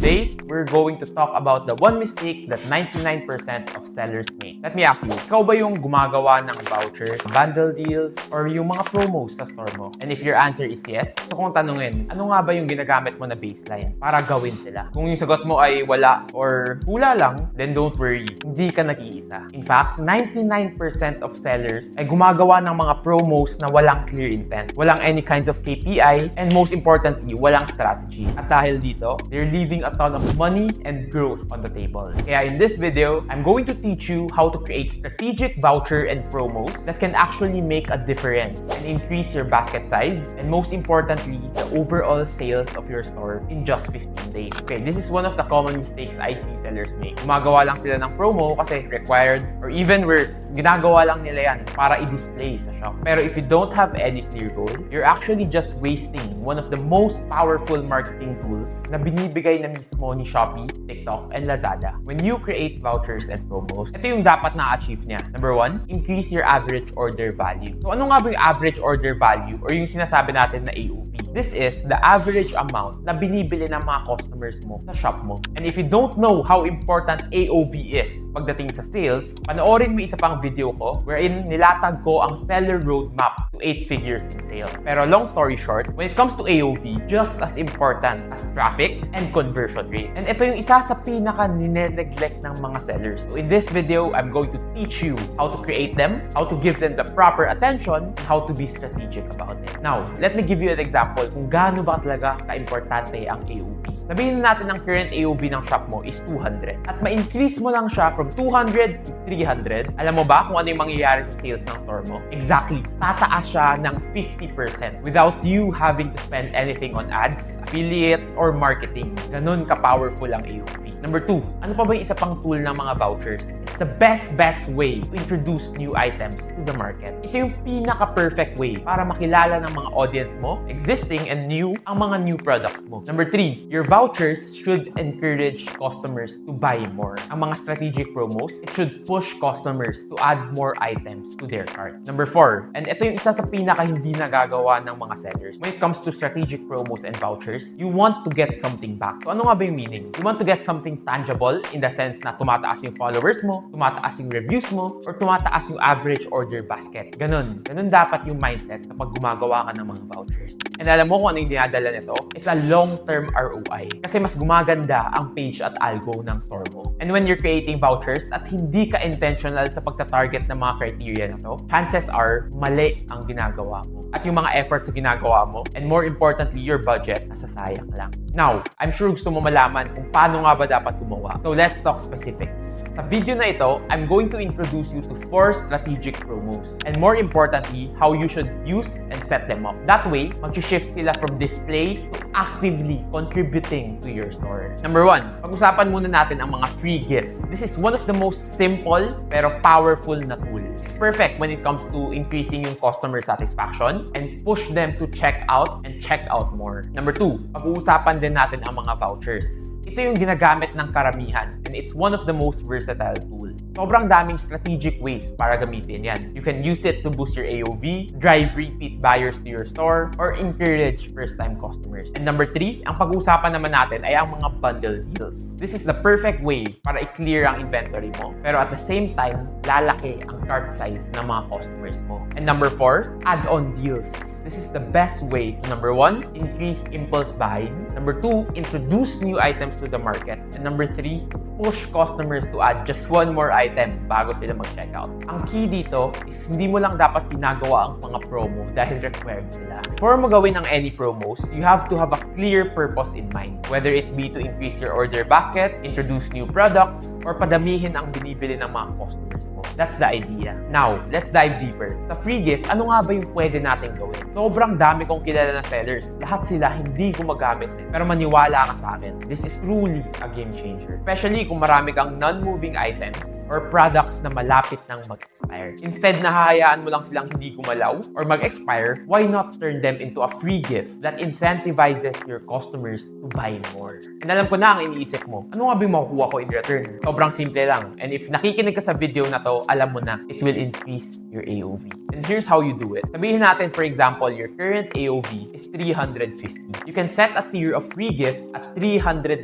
Today, we're going to talk about the one mistake that 99% of sellers make. Let me ask you, ikaw ba yung gumagawa ng vouchers, bundle deals, or yung mga promos sa store mo? And if your answer is yes, so kung tanungin, ano nga ba yung ginagamit mo na baseline para gawin sila? Kung yung sagot mo ay wala or hula lang, then don't worry, hindi ka nag-iisa. In fact, 99% of sellers ay gumagawa ng mga promos na walang clear intent, walang any kinds of KPI, and most importantly, walang strategy. At dahil dito, they're leaving a ton of money and growth on the table. Kaya in this video, I'm going to teach you how to create strategic voucher and promos that can actually make a difference and increase your basket size, and most importantly, the overall sales of your store in just 15 days. Okay, this is one of the common mistakes I see sellers make. Gumagawa lang sila ng promo kasi required, or even worse, ginagawa lang nila yan para i-display sa shop. Pero if you don't have any clear goal, you're actually just wasting one of the most powerful marketing tools na binibigay na mismo ni Shopee, TikTok, and Lazada. When you create vouchers and promos, ito yung dapat na-achieve niya. Number 1, increase your average order value. So ano nga ba yung average order value or yung sinasabi natin na AOV? This is the average amount na binibili ng mga customers mo sa shop mo. And if you don't know how important AOV is pagdating sa sales, panoorin mo isa pang video ko wherein nilatag ko ang seller roadmap to 8 figures in sales. Pero long story short, when it comes to AOV, just as important as traffic and conversion rate. And ito yung isa sa pinaka nine-neglect ng mga sellers. So in this video, I'm going to teach you how to create them, how to give them the proper attention, and how to be strategic about it. Now, let me give you an example kung gaano ba talaga ka-importante ang AOV. Sabihin natin ang current AOV ng shop mo is 200 at ma-increase mo lang siya from 200 to 300. Alam mo ba kung ano yung mangyayari sa sales ng store mo? Exactly. Tataas siya ng 50% without you having to spend anything on ads, affiliate, or marketing. Ganun ka-powerful ang AOV. Number 2, ano pa ba yung isa pang tool ng mga vouchers? It's the best way to introduce new items to the market. Ito yung pinaka-perfect way para makilala ng mga audience mo, existing and new, ang mga new products mo. Number 3, your vouchers should encourage customers to buy more. Ang mga strategic promos, it should push customers to add more items to their cart. Number 4, and ito yung isa sa pinaka hindi nagagawa ng mga sellers. When it comes to strategic promos and vouchers, you want to get something back. So ano nga ba yung meaning? You want to get something tangible in the sense na tumataas yung followers mo, tumataas yung reviews mo, or tumataas yung average order basket. Ganun dapat yung mindset kapag gumagawa ka ng mga vouchers. And alam mo kung ano yung dinadala nito? It's a long-term ROI. Kasi mas gumaganda ang page at algo ng store mo. And when you're creating vouchers at hindi ka intentional sa pagta-target ng mga criteria na to, chances are mali ang ginagawa mo. At yung mga efforts sa ginagawa mo, and more importantly, your budget, nasasayang lang. Now, I'm sure gusto mo malaman kung paano nga ba dapat gumawa. So let's talk specifics. Sa video na ito, I'm going to introduce you to 4 strategic promos. And more importantly, how you should use and set them up. That way, mag-shift sila from display to actively contributing to your store. Number 1, pag-usapan muna natin ang mga free gift. This is one of the most simple pero powerful na tool. It's perfect when it comes to increasing yung customer satisfaction and push them to check out and check out more. Number 2, pag-uusapan din natin ang mga vouchers. Ito yung ginagamit ng karamihan and it's one of the most versatile tools. Sobrang daming strategic ways para gamitin yan. You can use it to boost your AOV, drive repeat buyers to your store, or encourage first-time customers. And number 3, ang pag-uusapan naman natin ay ang mga bundle deals. This is the perfect way para i-clear ang inventory mo. Pero at the same time, lalaki ang cart size ng mga customers mo. And number 4, add-on deals. This is the best way to, number 1, increase impulse buying. Number 2, introduce new items to the market. And number 3, push customers to add just one more item bago sila mag-checkout. Ang key dito is hindi mo lang dapat ginagawa ang mga promo dahil required sila. Before mo gawin ang any promos, you have to have a clear purpose in mind. Whether it be to increase your order basket, introduce new products, or padamihin ang binibili ng mga customers mo. That's the idea. Now, let's dive deeper. Sa free gift, ano nga ba yung pwede natin gawin? Sobrang dami kong kilala na sellers. Lahat sila hindi gumagamit din. Pero maniwala ka sa akin, this is truly a game changer. Especially kung marami kang non-moving items or products na malapit nang mag-expire. Instead na hahayaan mo lang silang hindi gumalaw or mag-expire, why not turn them into a free gift that incentivizes your customers to buy more? And alam ko na ang iniisip mo, ano nga ba yung makukuha ko in return? Sobrang simple lang. And if nakikinig ka sa video na to, alam mo na, it will increase your AOV. And And here's how you do it. Sabihin natin, for example, your current AOV is 350. You can set a tier of free gift at 399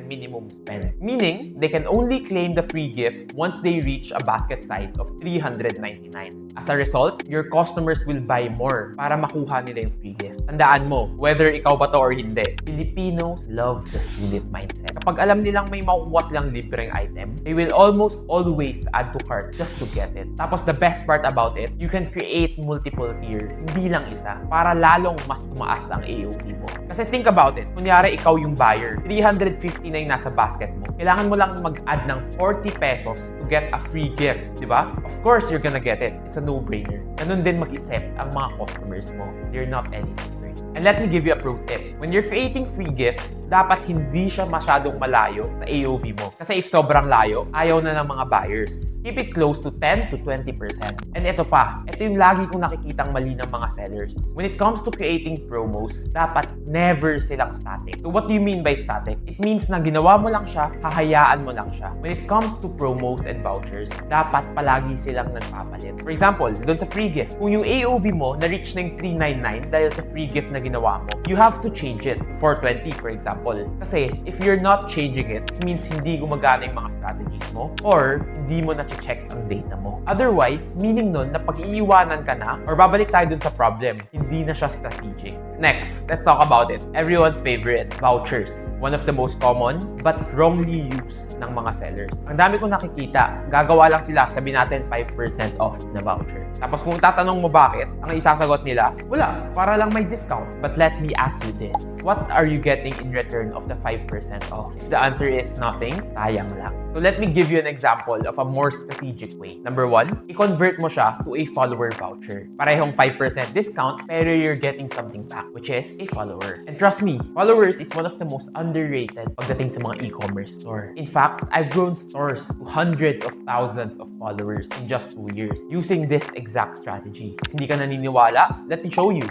minimum spend. Meaning, they can only claim the free gift once they reach a basket size of 399. As a result, your customers will buy more para makuha nila yung free gift. Tandaan mo, whether ikaw ba to or hindi, Filipinos love the sulit mindset. Kapag alam nilang may makukuha silang libreng item, they will almost always add to cart just to get it. Tapos the best part about it, you can create multiple tier, hindi lang isa, para lalong mas tumaas ang AOV mo. Kasi think about it, kunyari ikaw yung buyer, 350 na yung nasa basket mo, kailangan mo lang mag-add ng 40 pesos to get a free gift, di ba? Of course, you're gonna get it. It's a no-brainer. Ganun din mag-isip ang mga customers mo. They're not any different. And let me give you a pro tip. When you're creating free gifts, dapat hindi siya masyadong malayo sa AOV mo. Kasi if sobrang layo, ayaw na ng mga buyers. Keep it close to 10 to 20%. And ito pa, ito yung lagi kong nakikitang mali ng mga sellers. When it comes to creating promos, dapat never silang static. So what do you mean by static? It means na ginawa mo lang siya, hahayaan mo lang siya. When it comes to promos and vouchers, dapat palagi silang nagpapalit. For example, doon sa free gift, kung yung AOV mo na-reach na yung 399 dahil sa free gift na ginawa mo, you have to change it to 420 for example. Kasi if you're not changing it, it means hindi gumagana yung mga strategies mo or hindi mo na-check ang data mo. Otherwise, meaning nun na pag-iiwanan ka na or babalik tayo dun sa problem, hindi na siya strategic. Next, let's talk about it. Everyone's favorite, vouchers. One of the most common but wrongly used ng mga sellers. Ang dami kong nakikita, gagawa lang sila, sabi natin 5% off na voucher. Tapos kung tatanong mo bakit, ang isasagot nila, wala, para lang may discount. But let me ask you this. What are you getting in return of the 5% off? If the answer is nothing, sayang lang. So let me give you an example of a more strategic way. Number 1, i-convert mo siya to a follower voucher. Parehong 5% discount, pero you're getting something back, which is a follower. And trust me, followers is one of the most underrated pagdating sa mga e-commerce store. In fact, I've grown stores to hundreds of thousands of followers in just 2 years using this exact strategy. If hindi ka naniniwala, let me show you.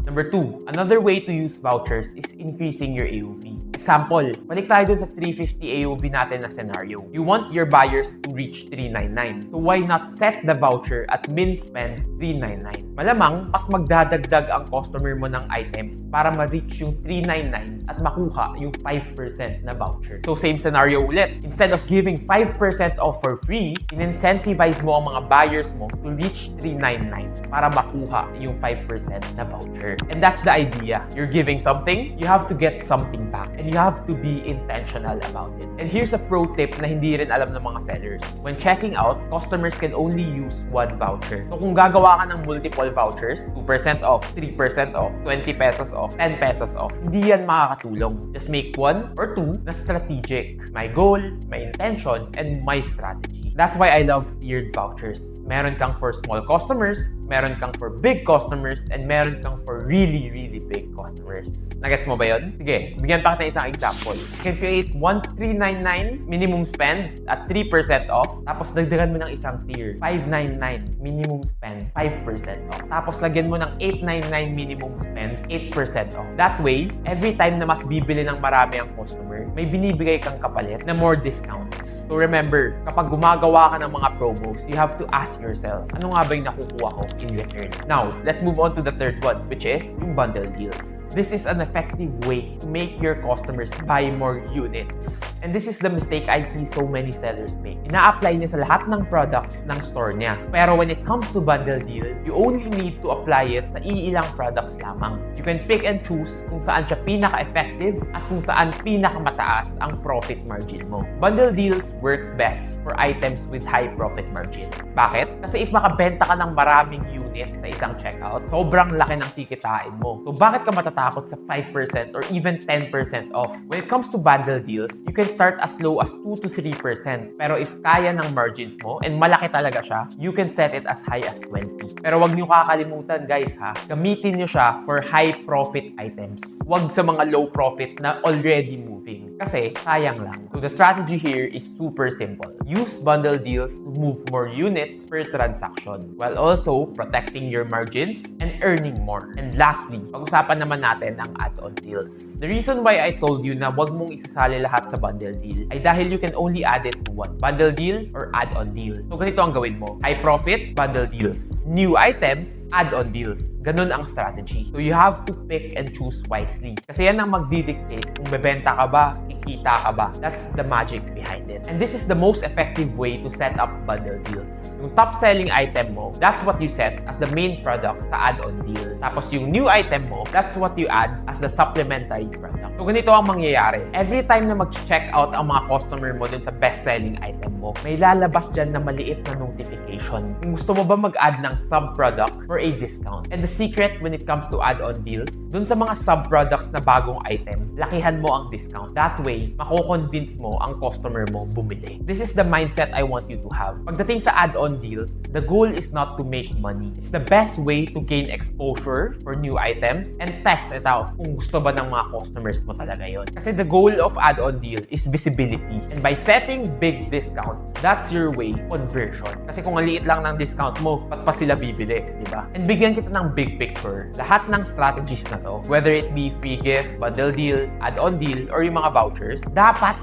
Number 2, another way to use vouchers is increasing your AOV. Example, balik tayo dun sa 350 AOV natin na scenario. You want your buyers to reach 399. So why not set the voucher at min spend 399? Malamang, mas magdadagdag ang customer mo ng items para ma-reach yung 399 at makuha yung 5% na voucher. So same scenario ulit. Instead of giving 5% off for free, in-incentivize mo ang mga buyers mo to reach 399 para makuha yung 5% na voucher. And that's the idea. You're giving something, you have to get something back. And you have to be intentional about it. And here's a pro tip na hindi rin alam ng mga sellers. When checking out, customers can only use one voucher. So kung gagawa ka ng multiple vouchers, 2% off, 3% off, 20 pesos off, 10 pesos off, hindi yan makakatulong. Just make 1 or 2 na strategic. My goal, my intention, and my strategy. That's why I love tiered vouchers. Meron kang for small customers, meron kang for big customers, and meron kang for really, really big customers. Nagets mo ba yun? Sige, bigyan pa kita isang example. You can create 1,399 minimum spend at 3% off. Tapos dagdagan mo ng isang tier, 599 minimum spend, 5% off. Tapos lagyan mo ng 899 minimum spend, 8% off. That way, every time na mas bibili ng marami ang customer, may binibigay kang kapalit na more discounts. So remember, kapag gumagawa ka ng mga promos, you have to ask yourself, ano nga ba yung nakukuha ko in return? Now, let's move on to the third one, which is yung bundle deals. This is an effective way to make your customers buy more units. And this is the mistake I see so many sellers make. Ina-apply niya sa lahat ng products ng store niya. Pero when it comes to bundle deal, you only need to apply it sa iilang products lamang. You can pick and choose kung saan siya pinaka-effective at kung saan pinaka-mataas ang profit margin mo. Bundle deals work best for items with high profit margin. Bakit? Kasi if makabenta ka ng maraming unit sa isang checkout, sobrang laki ng kikitain mo. So bakit ka matatakot sa 5% or even 10% off? When it comes to bundle deals, you can start as low as 2 to 3%. Pero if kaya ng margins mo and malaki talaga siya, you can set it as high as 20. Pero wag niyo kakalimutan guys ha, gamitin niyo siya for high profit items. Wag sa mga low profit na already moving. Kasi sayang lang. So So the strategy here is super simple. Use bundle deals to move more units per transaction while also protecting your margins and earning more. And lastly, pag-usapan naman natin ang add-on deals. The reason why I told you na wag mong isasali lahat sa bundle deal ay dahil you can only add it to one. Bundle deal or add-on deal. So ganito ang gawin mo. High profit, bundle deals. New items, add-on deals. Ganun ang strategy. So you have to pick and choose wisely. Kasi yan ang magdidictate kung bebenta ka ba, kikita ka ba. That's the magic behind it. And this is the most effective way to set up bundle deals. Yung top selling item mo, that's what you set as the main product sa add-on deal. Tapos yung new item mo, that's what you add as the supplementary product. So ganito ang mangyayari. Every time na mag-check out ang mga customer mo dun sa best-selling item mo, may lalabas dyan na maliit na notification. Kung gusto mo ba mag-add ng sub-product for a discount. And the secret when it comes to add-on deals, dun sa mga sub-products na bagong item, lakihan mo ang discount. That way, mako-convince mo ang customer mo bumili. This is the mindset I want you to have. Pagdating sa add-on deals, the goal is not to make money. It's the best way to gain exposure for new items and test it out kung gusto ba ng mga customers mo talaga yon. Kasi the goal of add-on deal is visibility. And by setting big discounts, that's your way conversion. Kasi kung maliit lang ng discount mo, ba't pa sila bibili, di ba? And bigyan kita ng big picture. Lahat ng strategies na to, whether it be free gift, bundle deal, add-on deal, or yung mga vouchers, dapat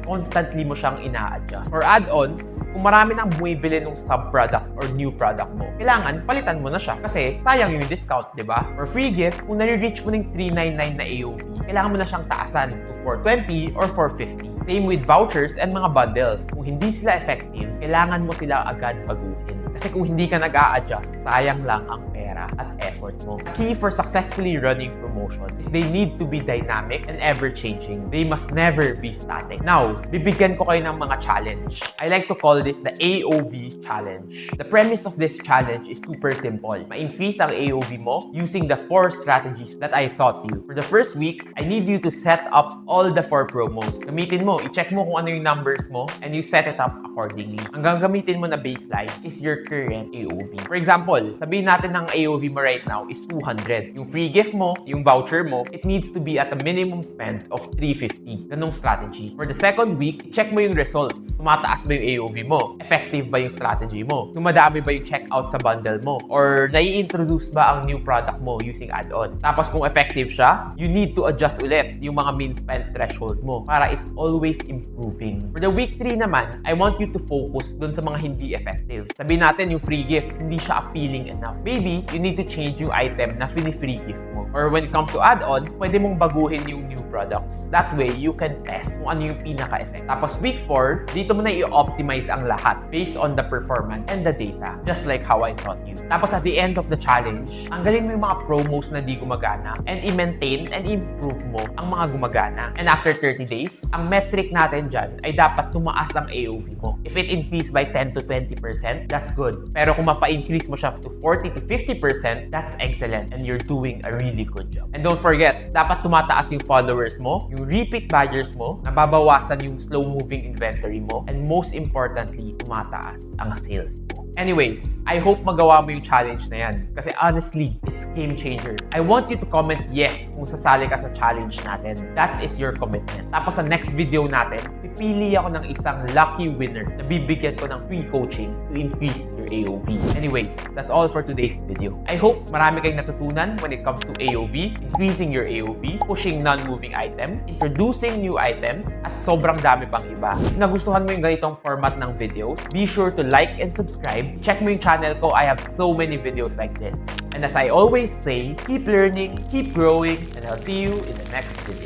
constantly mo siyang ina-adjust. For add-ons, kung marami nang bumibili ng sub-product or new product mo, kailangan palitan mo na siya kasi sayang yung discount, di ba? For free gift, kung nare-reach mo ng 399 na AOV, kailangan mo na siyang taasan to 420 or 450. Same with vouchers and mga bundles. Kung hindi sila effective, kailangan mo sila agad baguhin. Kasi kung hindi ka nag-a-adjust, sayang lang ang pera at effort mo. Key for successfully running promotion is they need to be dynamic and ever-changing. They must never be static. Now, bibigyan ko kayo ng mga challenge. I like to call this the AOV challenge. The premise of this challenge is super simple. Ma-increase ang AOV mo using the 4 strategies that I taught you. For the first week, I need you to set up all the 4 promos. Gamitin mo, i-check mo kung ano yung numbers mo, and you set it up accordingly. Ang gagamitin mo na baseline is your current AOV. For example, sabihin natin ng AOV mo right now is 200. Yung free gift mo, yung voucher mo, it needs to be at a minimum spend of 350. Ganong strategy. For the second week, check mo yung results. Tumataas ba yung AOV mo? Effective ba yung strategy mo? Tumadami ba yung checkout sa bundle mo? Or nai-introduce ba ang new product mo using add-on? Tapos kung effective siya, you need to adjust ulit yung mga min spend threshold mo para it's always improving. For the week 3 naman, I want you to focus dun sa mga hindi effective. Sabihin natin yung free gift, hindi siya appealing enough. Maybe, you need to change yung item na free gift mo. Or when it comes to add-on, pwede mong baguhin yung new products. That way, you can test kung ano yung pinaka-effect. Tapos week 4, dito mo na i-optimize ang lahat based on the performance and the data. Just like how I taught you. Tapos at the end of the challenge, tanggalin mo yung mga promos na di gumagana and i-maintain and improve mo ang mga gumagana. And after 30 days, ang metric natin dyan ay dapat tumaas ang AOV mo. If it increased by 10 to 20%, that's good. Pero kung mapa-increase mo siya to 40 to 50%, that's excellent and you're doing a really good job. And don't forget, dapat tumataas yung followers mo, yung repeat buyers mo, nababawasan yung slow-moving inventory mo, and most importantly, tumataas ang sales mo. Anyways, I hope magawa mo yung challenge na yan. Kasi honestly, it's game changer. I want you to comment yes kung sasali ka sa challenge natin. That is your commitment. Tapos sa next video natin, pipili ako ng isang lucky winner na bibigyan ko ng free coaching to increase your AOV. Anyways, that's all for today's video. I hope marami kayong natutunan when it comes to AOV, increasing your AOV, pushing non-moving item, introducing new items, at sobrang dami pang iba. If nagustuhan mo yung ganitong format ng videos, be sure to like and subscribe. Check mo yung channel ko. I have so many videos like this. And as I always say, keep learning, keep growing, and I'll see you in the next video.